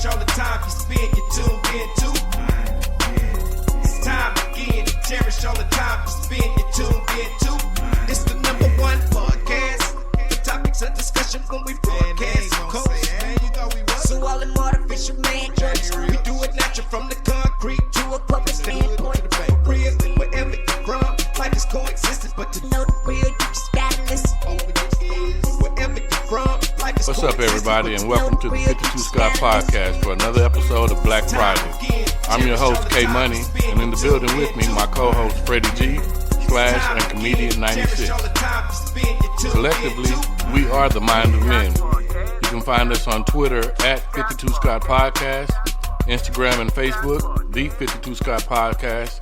cherish all the time you spend, you tuned in to. It's time again to cherish all the time you spend, you tuned in to. It's the #1 podcast. The topics of discussion when we broadcast. So all them artificial man jokes, we do it natural from the concrete to a public standpoint. Real, wherever you're from, life is coexistence, but to know the real, you just gotta listen. Wherever you're from, life is What's up, everybody, and welcome to the 52 Scott Podcast for another episode of Black Friday. I'm your host, K Money, and in the building with me, my co-host, Freddie G, Slash, and Comedian 96. Collectively, we are the Mind of Men. You can find us on Twitter at 52 Scott Podcast, Instagram and Facebook, the 52 Scott Podcast.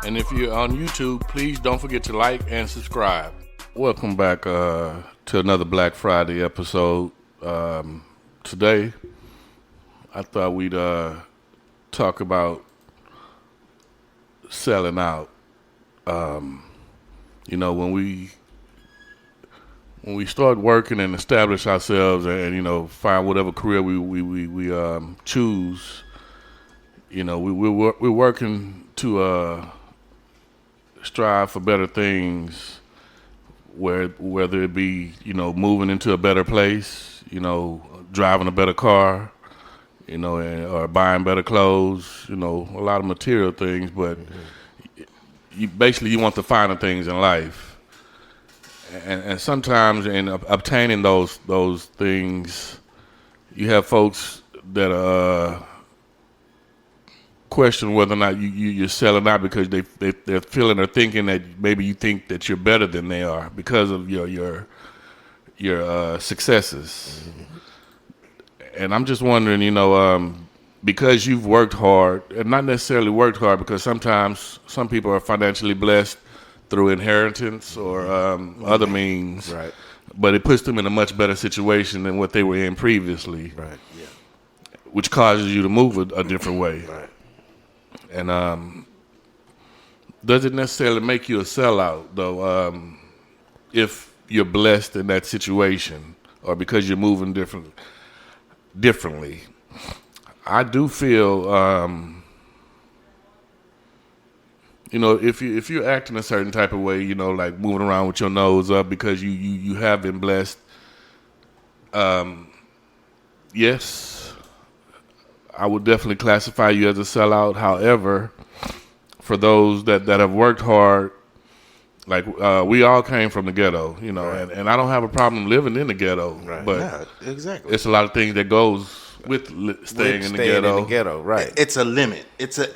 And if you're on YouTube, please don't forget to like and subscribe. Welcome back to another Black Friday episode. Today, I thought we'd talk about selling out. When we start working and establish ourselves and find whatever career we choose, we're working to strive for better things, whether it be moving into a better place, driving a better car, or buying better clothes, a lot of material things, but you want the finer things in life. And sometimes in obtaining those things, you have folks that question whether or not you're selling out because they're feeling or thinking that maybe you think that you're better than they are because of your successes. Mm-hmm. And I'm just wondering, because you've worked hard, and not necessarily worked hard, because sometimes some people are financially blessed through inheritance or other means, right? But it puts them in a much better situation than what they were in previously, right? Yeah, which causes you to move a different way, right? And doesn't necessarily make you a sellout, though, if you're blessed in that situation or because you're moving differently. I do feel, if you're acting a certain type of way, like moving around with your nose up because you have been blessed, yes, I would definitely classify you as a sellout. However, for those that have worked hard, like we all came from the ghetto, right. and I don't have a problem living in the ghetto, right. But yeah, exactly. It's a lot of things that goes with staying in the ghetto. Right? It's a limit. It's an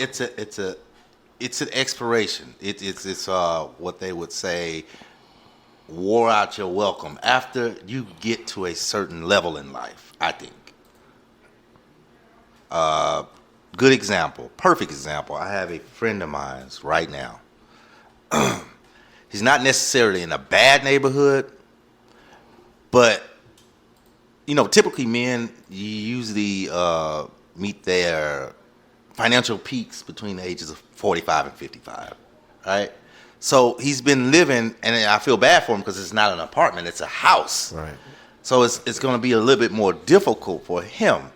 expiration. It's what they would say, wore out your welcome after you get to a certain level in life, I think. Good example, perfect example. I have a friend of mine right now. He's not necessarily in a bad neighborhood, but typically men usually meet their financial peaks between the ages of 45 and 55, right? So he's been living, and I feel bad for him because it's not an apartment, it's a house. Right. So it's going to be a little bit more difficult for him.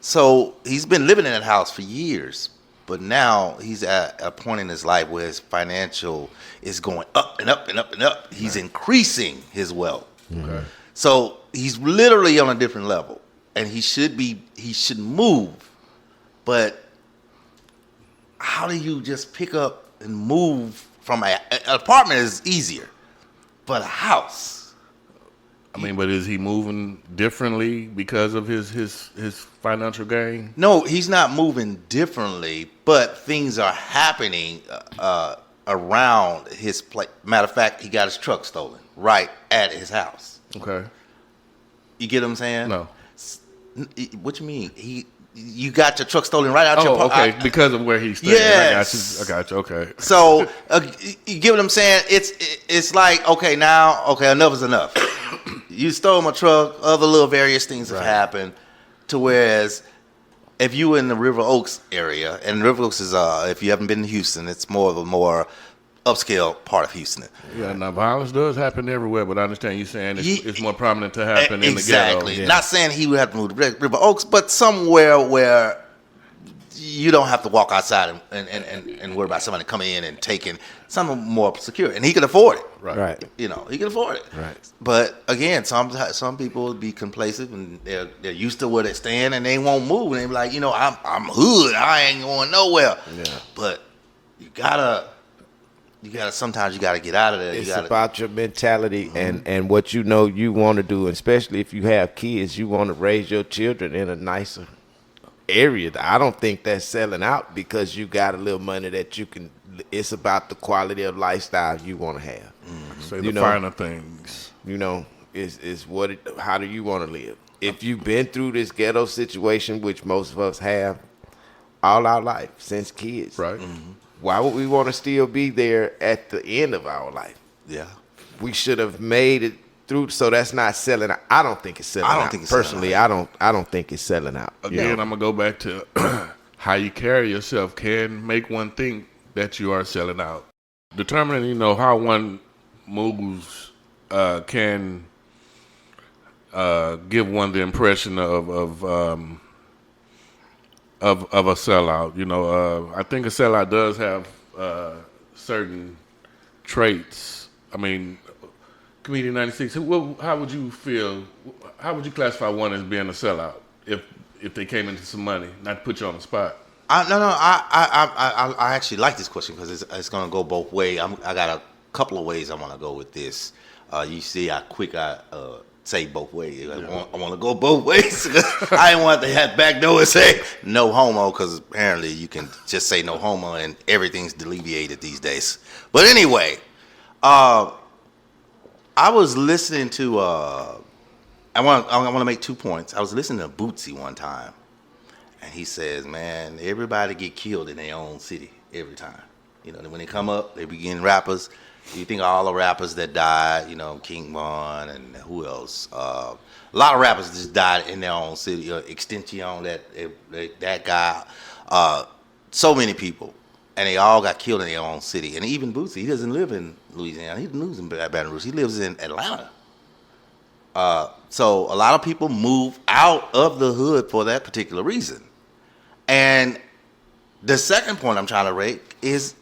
So he's been living in that house for years, but now he's at a point in his life where his financial is going up and up and up and up. He's increasing his wealth. Okay. So he's literally on a different level, and he should move. But how do you just pick up and move from an apartment is easier, but a house? But is he moving differently because of his financial gain? No, he's not moving differently, but things are happening around his place. Matter of fact, he got his truck stolen right at his house. Okay. You get what I'm saying? No. What you mean? You got your truck stolen right out your okay, because of where he's staying. Yes. I got you. Okay. So you get what I'm saying? It's like, okay, enough is enough. You stole my truck. Other little various things have happened. To whereas if you were in the River Oaks area, and River Oaks is if you haven't been to Houston, it's more of a upscale part of Houston. Yeah, now violence does happen everywhere, but I understand you saying it's more prominent to happen in the ghetto. Exactly. Not saying he would have to move to River Oaks, but somewhere where you don't have to walk outside and worry about somebody coming in and taking something more secure. And he can afford it. Right. You know, he can afford it. Right. But again, some people will be complacent and they're used to where they're staying and they won't move. And they be like, you know, I'm hood. I ain't going nowhere. Yeah. But you gotta sometimes you gotta get out of there. It's about your mentality and what you know you want to do, especially if you have kids. You want to raise your children in a nicer area. I don't think that's selling out because you got a little money that you can. It's about the quality of lifestyle you want to have. Say the finer things. You know, how do you want to live? If you've been through this ghetto situation, which most of us have all our life since kids, Right. Why would we want to still be there at the end of our life? Yeah. We should have made it through. So that's not selling out. I don't think it's selling out. I don't think it's personally. selling I don't think it's selling out. Again, I'm gonna go back to how you carry yourself can make one think that you are selling out. Determining, how one moves can give one the impression of a sellout. I think a sellout does have certain traits. I mean, Comedian 96. How would you feel? How would you classify one as being a sellout if they came into some money? Not to put you on the spot. I actually like this question because it's going to go both ways. I got a couple of ways I want to go with this. You see how quick I say both ways. I want to go both ways. I didn't want to have back door and say no homo because apparently you can just say no homo and everything's delineated these days. But anyway, I was listening to. I want to make 2 points. I was listening to Bootsy one time. And he says, man, everybody get killed in their own city every time. When they come up, they begin rappers. You think of all the rappers that died, King Von and who else? A lot of rappers just died in their own city. Extension, that guy. So many people. And they all got killed in their own city. And even Bootsy, he doesn't live in Louisiana. He lives in Baton Rouge. He lives in Atlanta. So a lot of people move out of the hood for that particular reason. And the second point I'm trying to make is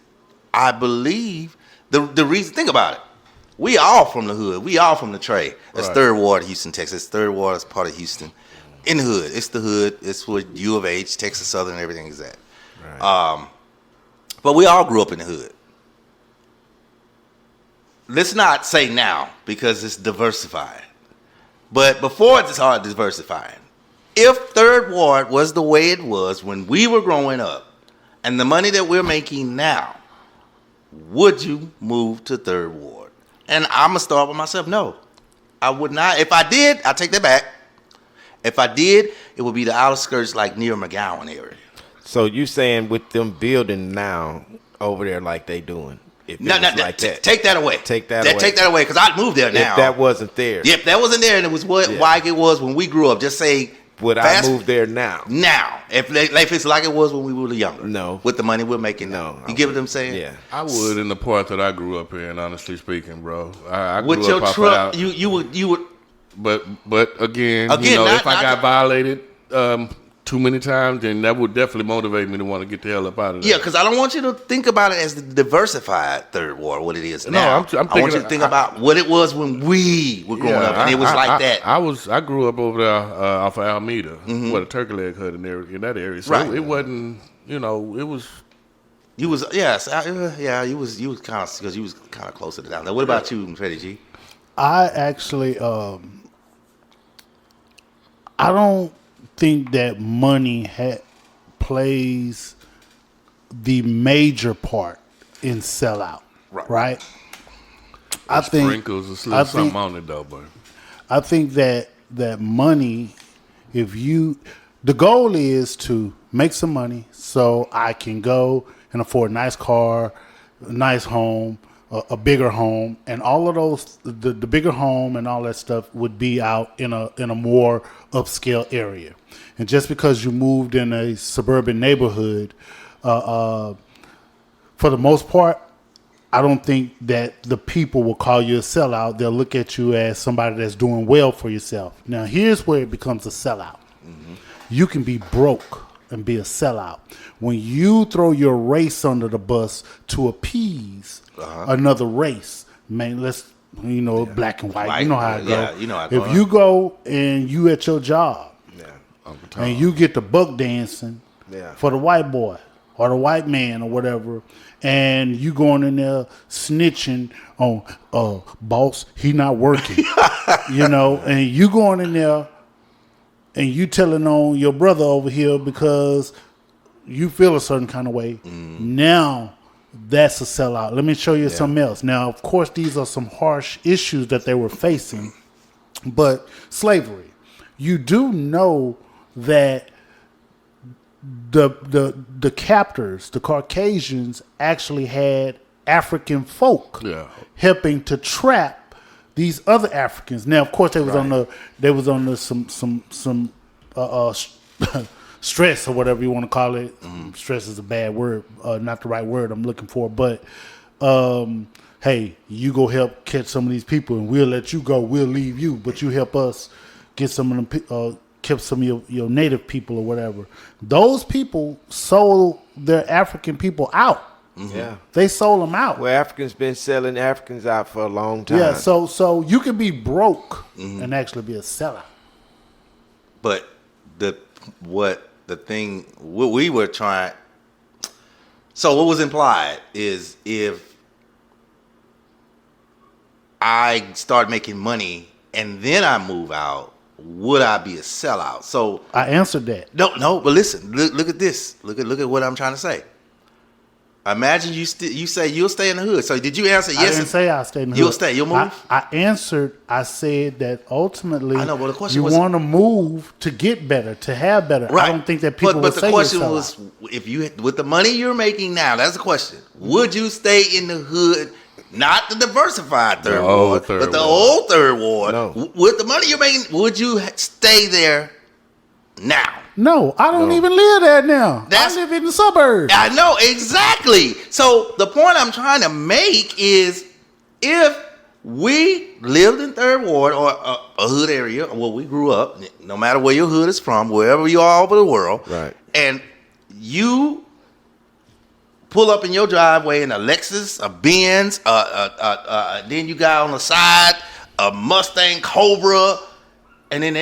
I believe the reason, think about it. We all from the hood. We all from the Trey. It's Right. 3rd Ward, Houston, Texas. 3rd Ward is part of Houston. In the hood. It's the hood. It's where U of H, Texas Southern, and everything is at. Right. But we all grew up in the hood. Let's not say now because it's diversified. But before it's hard diversifying. If 3rd Ward was the way it was when we were growing up and the money that we're making now, would you move to 3rd Ward? And I'm going to start with myself. No, I would not. If I did, I'll take that back. If I did, it would be the outer skirts like near McGowan area. So you saying with them building now over there like they doing? If No, it was like take that. that away. Take that away. Take that away because I'd move there now. If that wasn't there, Yep, that wasn't there, and it was like it was when we grew up. Just say, would I move there now? Now, if life is like it was when we were younger. No. With the money we're making now. No, You get what I'm saying? Yeah. I would in the part that I grew up in, honestly speaking, bro. I grew With up your off truck, out. you would. But again, Not- if I not- got violated too many times, then that would definitely motivate me to want to get the hell up out of there. Yeah, because I don't want you to think about it as the diversified 3rd Ward, what it is now. I'm I want you to think about what it was when we were growing up, and it was like that. I grew up over there off of Alameda, where the turkey leg hut in that area. So Right. it wasn't, it was. You was you was kind of because you was kind of closer to down there. What about you, Freddie G? I actually, I don't think that money plays the major part in sellout. Right? I think Sprinkles a little something on it though, but I think that money, the goal is to make some money so I can go and afford a nice car, a nice home, a bigger home, and all of those, the bigger home and all that stuff would be out in a more upscale area. And just because you moved in a suburban neighborhood, for the most part, I don't think that the people will call you a sellout. They'll look at you as somebody that's doing well for yourself. Now, here's where it becomes a sellout. You can be broke and be a sellout. When you throw your race under the bus to appease another race, man, black and white. You know how it goes. Yeah, you know how it goes. If you go and you at your job and you get the buck dancing for the white boy or the white man or whatever, and you going in there snitching on boss, he not working, and you going in there and you telling on your brother over here because you feel a certain kind of way. Now that's a sellout. Let me show you something else. Now, of course, these are some harsh issues that they were facing, but slavery. You do know that the captors, the Caucasians, actually had African folk helping to trap these other Africans. Now, of course, they was on the some stress or whatever you want to call it. Stress is a bad word, not the right word I'm looking for. But hey, you go help catch some of these people, and we'll let you go. We'll leave you, but you help us get some of them. Kept some of your native people or whatever. Those people sold their African people out. Yeah, they sold them out. Well, Africans been selling Africans out for a long time. Yeah, so you can be broke and actually be a sellout. But what we were trying. So what was implied is if I start making money and then I move out, would I be a sellout? So I answered that. No, but listen, look at this. Look at what I'm trying to say. Imagine you say you'll stay in the hood. So did you answer yes? I didn't say I'll stay in the hood. You'll stay. You'll move. I answered. I said that ultimately, I know, but the question you want to move to get better, to have better. Right. I don't think that people. But will the say question you're a was, sellout. if you with the money you're making now, that's the question. Would you stay in the hood? Not the diversified third ward, but the old third ward. No. With the money you're making, would you stay there now? No, I don't even live there now. I live in the suburbs. I know, exactly. So the point I'm trying to make is if we lived in third ward or a hood area where we grew up, no matter where your hood is from, wherever you are over the world, right, and you pull up in your driveway in a Lexus, a Benz, then you got on the side a Mustang Cobra, and then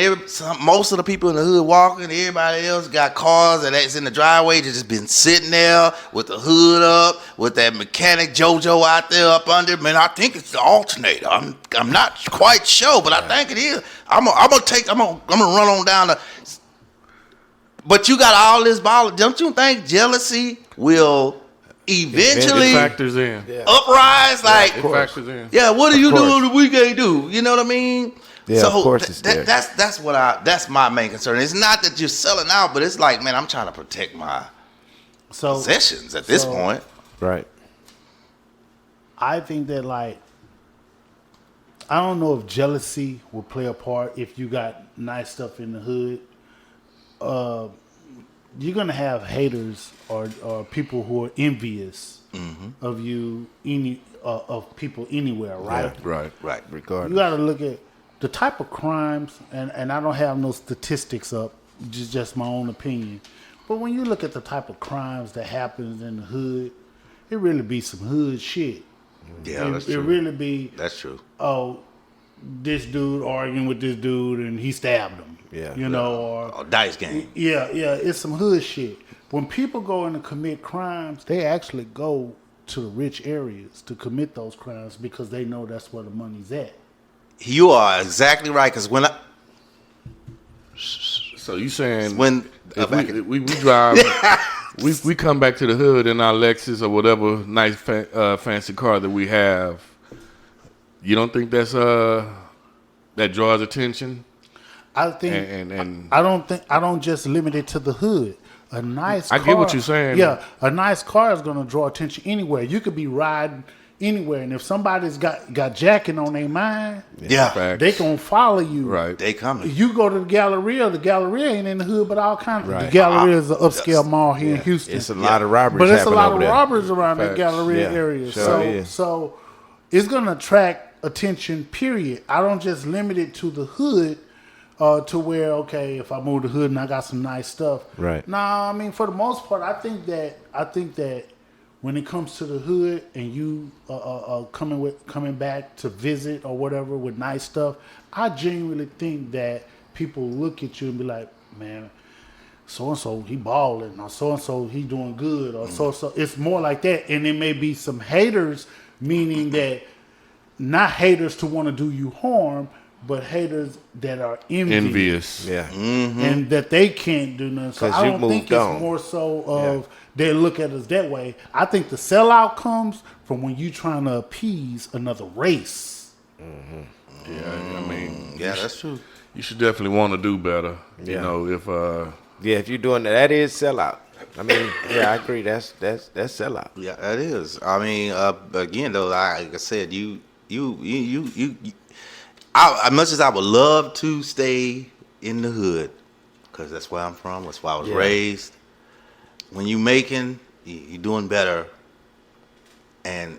most of the people in the hood walking, everybody else got cars that's in the driveway that just been sitting there with the hood up, with that mechanic JoJo out there up under. Man, I think it's the alternator. I'm not quite sure, but I think it is. I'm gonna run on down the. But you got all this ball. Don't you think jealousy will eventually it factors in. Uprise? Like, it factors in. Yeah, what are you doing that we can't do? You know what I mean? Yeah, so of course it's there. That's my main concern. It's not that you're selling out, but it's like, man, I'm trying to protect my possessions at this point. Right. I think that, like, I don't know if jealousy will play a part if you got nice stuff in the hood. You're gonna have haters or people who are envious of you, of people anywhere, right? Yeah, right. Regardless, You got to look at the type of crimes, and I don't have no statistics up, just my own opinion. But when you look at the type of crimes that happens in the hood, it really be some hood shit. Yeah, that's true. It really be. That's true. Oh, this dude arguing with this dude and he stabbed him. Yeah. You know, or a dice game. Yeah, it's some hood shit. When people go in to commit crimes, they actually go to the rich areas to commit those crimes because they know that's where the money's at. You are exactly right. Because when So you saying when if we drive, we come back to the hood in our Lexus or whatever nice fancy car that we have. You don't think that's that draws attention? I think and I don't just limit it to the hood. I get what you're saying. Yeah, a nice car is going to draw attention anywhere. You could be riding anywhere. And if somebody's got jacking on their mind, Yeah, Facts. they gonna follow you. Right. they coming. You go to the Galleria ain't in the hood, but all kinds of. Right. The Galleria is an upscale mall here in Houston. It's a lot of robberies But it's a happening lot over of there. robbers around that Facts. Galleria Yeah, area. sure is. So it's gonna attract attention, period. I don't just limit it to the hood to where, okay, if I move the hood and I got some nice stuff. Right. Nah, I mean, for the most part, I think that when it comes to the hood and you coming back to visit or whatever with nice stuff, I genuinely think that people look at you and be like, man, so and so he balling, or so and so he doing good, or so. It's more like that, and there may be some haters, meaning that not haters to want to do you harm, but haters that are envious. Yeah. And that they can't do nothing. So 'Cause I you don't think moved it's on. more so of they look at us that way. I think the sellout comes from when you trying to appease another race. Yeah, I mean, Yeah, that's true. you should definitely want to do better. You Yeah. know, if Yeah, if you're doing that is sellout. I mean, yeah, I agree. That's sellout. Yeah, that is. I mean, again though, like I said, as much as I would love to stay in the hood, because that's where I'm from, that's where I was Yeah. raised. When you making, you're doing better. And,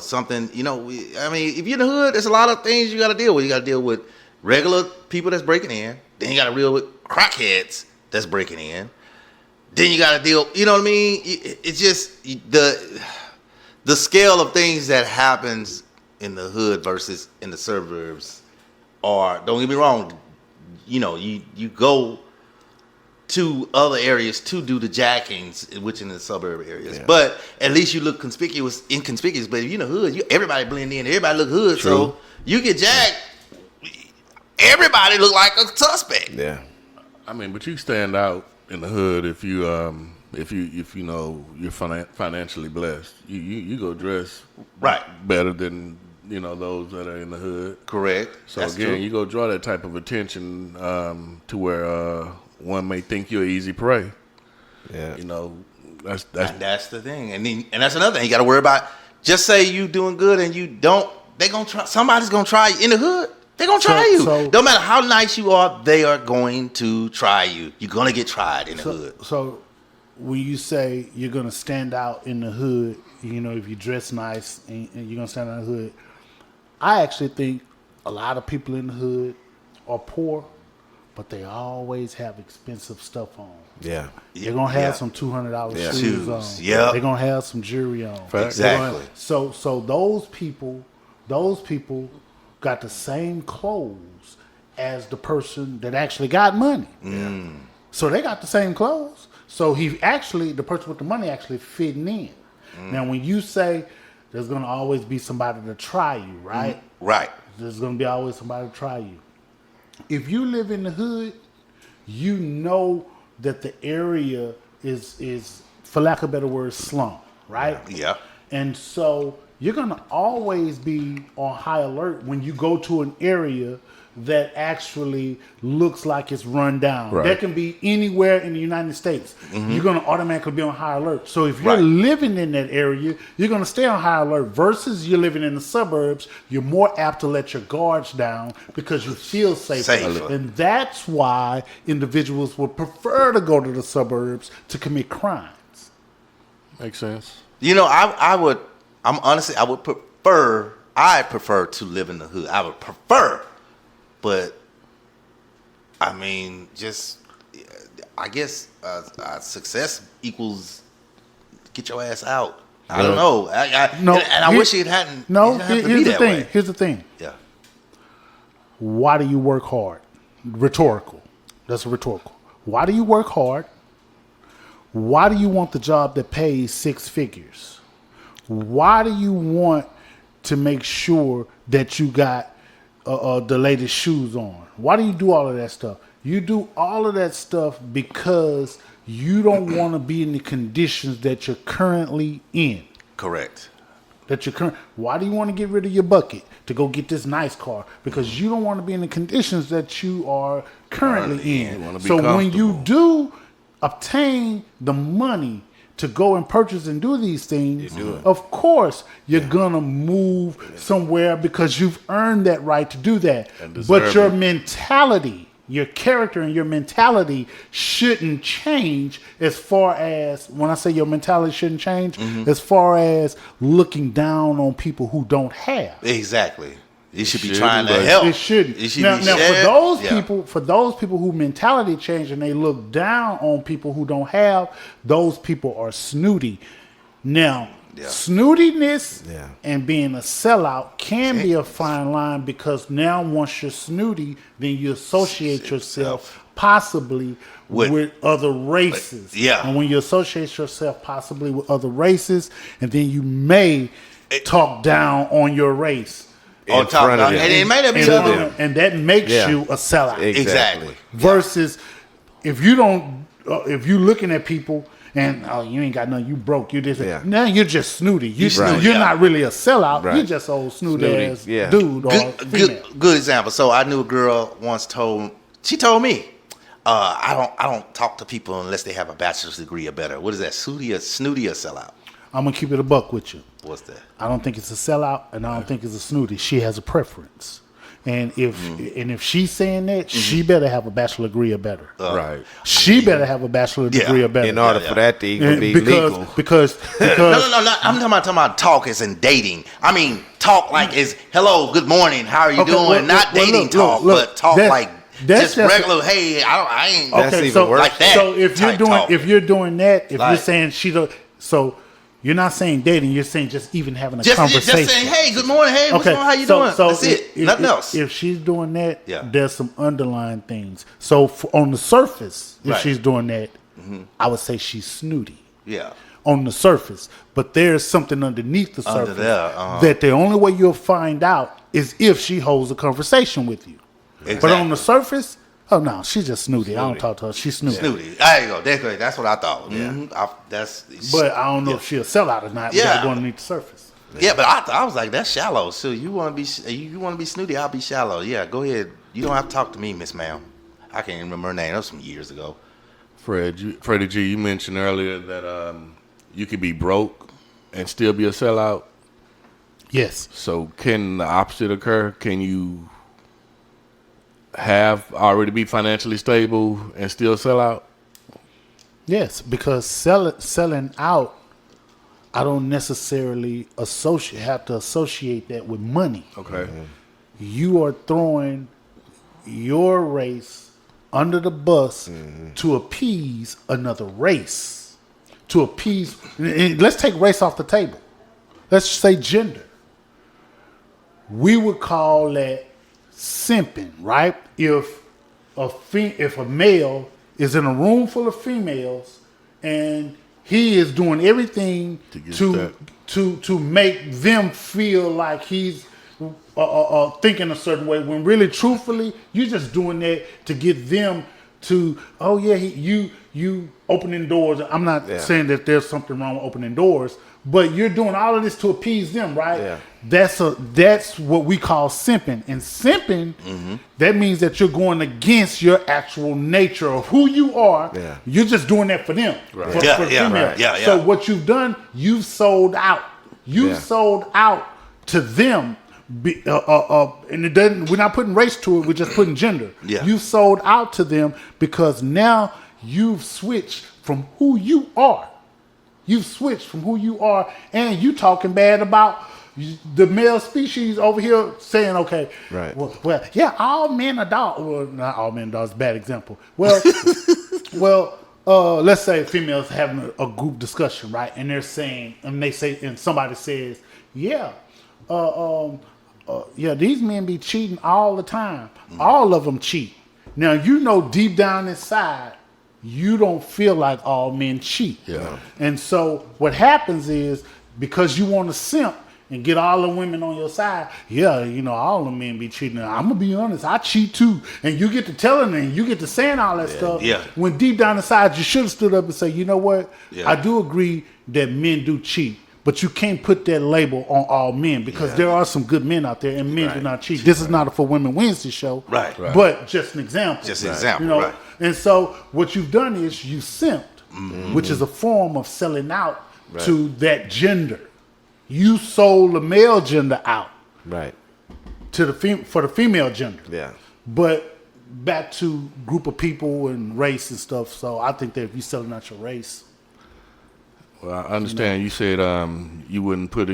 something, I mean, if you're in the hood, there's a lot of things you got to deal with. You got to deal with regular people that's breaking in. Then you got to deal with crackheads that's breaking in. Then you got to deal, you know what I mean? It's just the scale of things that happens in the hood versus in the suburbs are, don't get me wrong, you go to other areas to do the jackings, which in the suburb areas. Yeah. But at least you look inconspicuous. But if you're in the hood, everybody blend in, everybody look hood. True. So you get jacked, everybody look like a suspect. Yeah. I mean, but you stand out in the hood if you know you're financially blessed. You go dress Right. better than those that are in the hood. Correct. So That's again, true. you go draw that type of attention to where one may think you're easy prey. Yeah. That's And that's the thing, and that's another thing you got to worry about. Just say you doing good and you don't, they gonna try. Somebody's gonna try you in the hood. They gonna try you. No matter how nice you are, they are going to try you. You're gonna get tried in the hood. So when you say you're gonna stand out in the hood, if you dress nice and you're gonna stand out in the hood, I actually think a lot of people in the hood are poor, but they always have expensive stuff on. Yeah. They're gonna have Yeah. some $200 Yeah. shoes on. Shoes, yeah. They're gonna have some jewelry on. Facts. Exactly. So those people got the same clothes as the person that actually got money. So they got the same clothes. So the person with the money actually fitting in. Now, when you say there's gonna always be somebody to try you, right? Right. There's gonna be always somebody to try you. If you live in the hood, you know that the area is, for lack of a better word, slum, right? Yeah. And so you're gonna always be on high alert when you go to an area that actually looks like it's run down. Right. That can be anywhere in the United States. You're gonna automatically be on high alert. So if you're Right. living in that area, you're gonna stay on high alert. Versus you're living in the suburbs, you're more apt to let your guards down because you feel safer. Safer. And that's why individuals would prefer to go to the suburbs to commit crimes. makes sense. I prefer to live in the hood. I would prefer, but I mean, I guess success equals get your ass out. I don't know. I wish it hadn't. No, it didn't have to here's be the that thing. way. Here's the thing. Yeah. Why do you work hard? Rhetorical. That's rhetorical. Why do you work hard? Why do you want the job that pays 6 figures? Why do you want to make sure that you got the latest shoes on? Why do you do all of that stuff? You do all of that stuff because you don't want to be in the conditions that you're currently in. Correct. Why do you want to get rid of your bucket to go get this nice car? Because you don't want to be in the conditions that you are currently in. wanna be So when you comfortable. do obtain the money, to go and purchase and do these things, of course you're gonna move somewhere because you've earned that right to do that. But your mentality, your character and your mentality shouldn't change as far as, when I say your mentality shouldn't change, as far as looking down on people who don't have. Exactly. You should be trying to help. It shouldn't. It should Now, be for those people who mentality change and they look down on people who don't have, those people are snooty. Now, snootiness and being a sellout can be a fine line, because now once you're snooty, then you associate yourself possibly with other races. And when you associate yourself possibly with other races, and then you may talk down on your race. On top of it. And that makes you a sellout. Exactly. Versus if you don't, if you looking at people and you ain't got nothing, you broke, you just now you're just snooty. You're not really a sellout. You're just old snooty ass dude or female. Good example. So I knew a girl once told me, I don't talk to people unless they have a bachelor's degree or better. What is that? Snooty or sellout? I'm gonna keep it a buck with you. What's that? I don't think it's a sellout, and I don't think it's a snooty. She has a preference, and if she's saying that, she better have a bachelor's degree or better. Right. She better have a bachelor's degree or better in order for that to even be legal. Because no. I'm talking about talk as in dating. I mean, talk like is hello, good morning, how are you doing? Not dating talk, but talk like just regular. Hey, I ain't. That's even worse. Like that. So if you're doing that, if you're saying she don't. So you're not saying dating. You're saying just even having a conversation. Just saying, hey, good morning. Hey, what's going on? How you doing? So that's it. Nothing else. If she's doing that, there's some underlying things. So on the surface, if she's doing that, I would say she's snooty. Yeah. On the surface. But there's something underneath the surface that the only way you'll find out is if she holds a conversation with you. Exactly. But on the surface, oh no, she's just snooty. I don't talk to her. She's snooty. Snooty. There you go. That's what I thought. But I don't know if she'll sell out or not. We gotta go underneath the surface. Yeah, but I was like, that's shallow. So you want to be snooty? I'll be shallow. Yeah, go ahead. You don't have to talk to me, Miss Ma'am. I can't even remember her name. That was some years ago. Freddie G, you mentioned earlier that you could be broke and still be a sellout. Yes. So can the opposite occur? Can you have already be financially stable and still sell out? Yes, because selling out, I don't necessarily have to associate that with money. Okay. You are throwing your race under the bus to appease another race. Let's take race off the table. Let's say gender. We would call that simping, right? If a male is in a room full of females and he is doing everything to make them feel like he's thinking a certain way, when really truthfully you're just doing that to get them to, oh yeah, you opening doors. I'm not saying that there's something wrong with opening doors, but you're doing all of this to appease them, right? Yeah. That's what we call simping. And simping, that means that you're going against your actual nature of who you are. Yeah. You're just doing that for them. Right. For the female. So what you've done, you've sold out. You've sold out to them. And it doesn't. We're not putting race to it. We're just putting gender. Yeah. You sold out to them because now you've switched from who you are. You've switched from who you are, and you talking bad about the male species over here, saying, okay, right? Well, yeah, all men are dogs. Well, not all men are dogs. Bad example. Well, let's say females having a group discussion, right? And they're saying, and somebody says, yeah, these men be cheating all the time. All of them cheat. Now, you know deep down inside, you don't feel like all men cheat. Yeah. And so what happens is, because you want to simp and get all the women on your side, all the men be cheating. I'm going to be honest, I cheat too. And you get to telling them, you get to saying all that stuff. Yeah. When deep down inside, you should have stood up and say, you know what? Yeah. I do agree that men do cheat. But you can't put that label on all men, because there are some good men out there, and men do not cheat. This is not a For Women Wednesday show, right? But just an example. Just an example, right? And so what you've done is you simped. which is a form of selling out to that gender. You sold the male gender out Right. to for the female gender. Yeah. But back to group of people and race and stuff. So I think that if you're selling out your race, Well, I understand. You said you wouldn't put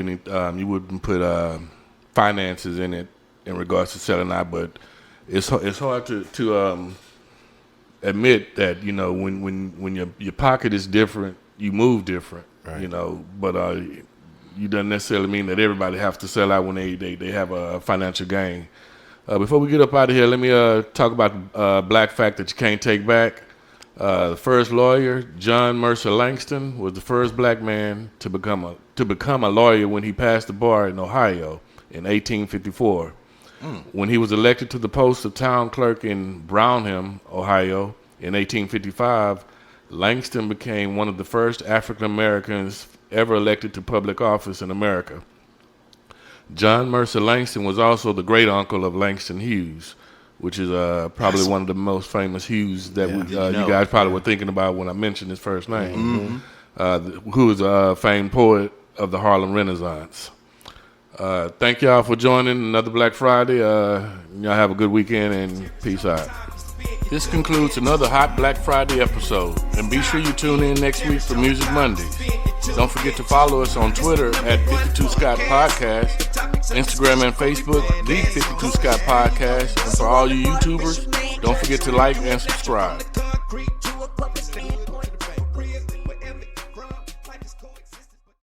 finances in it in regards to selling out, but it's hard to admit that, you know, when your pocket is different, you move different. Right. You know, but you doesn't necessarily mean that everybody has to sell out when they have a financial gain. Before we get up out of here, let me talk about black fact that you can't take back. The first lawyer, John Mercer Langston, was the first black man to become a lawyer when he passed the bar in Ohio in 1854. When he was elected to the post of town clerk in Brownham, Ohio, in 1855, Langston became one of the first African Americans ever elected to public office in America. John Mercer Langston was also the great uncle of Langston Hughes, which is probably one of the most famous Hughes that you guys probably were thinking about when I mentioned his first name, who is a famed poet of the Harlem Renaissance. Thank y'all for joining another Black Friday. Y'all have a good weekend and peace out. This concludes another Hot Black Friday episode, and be sure you tune in next week for Music Mondays. Don't forget to follow us on Twitter at 52 Scott Podcast, Instagram and Facebook, The 52 Scott Podcast, and for all you YouTubers, don't forget to like and subscribe.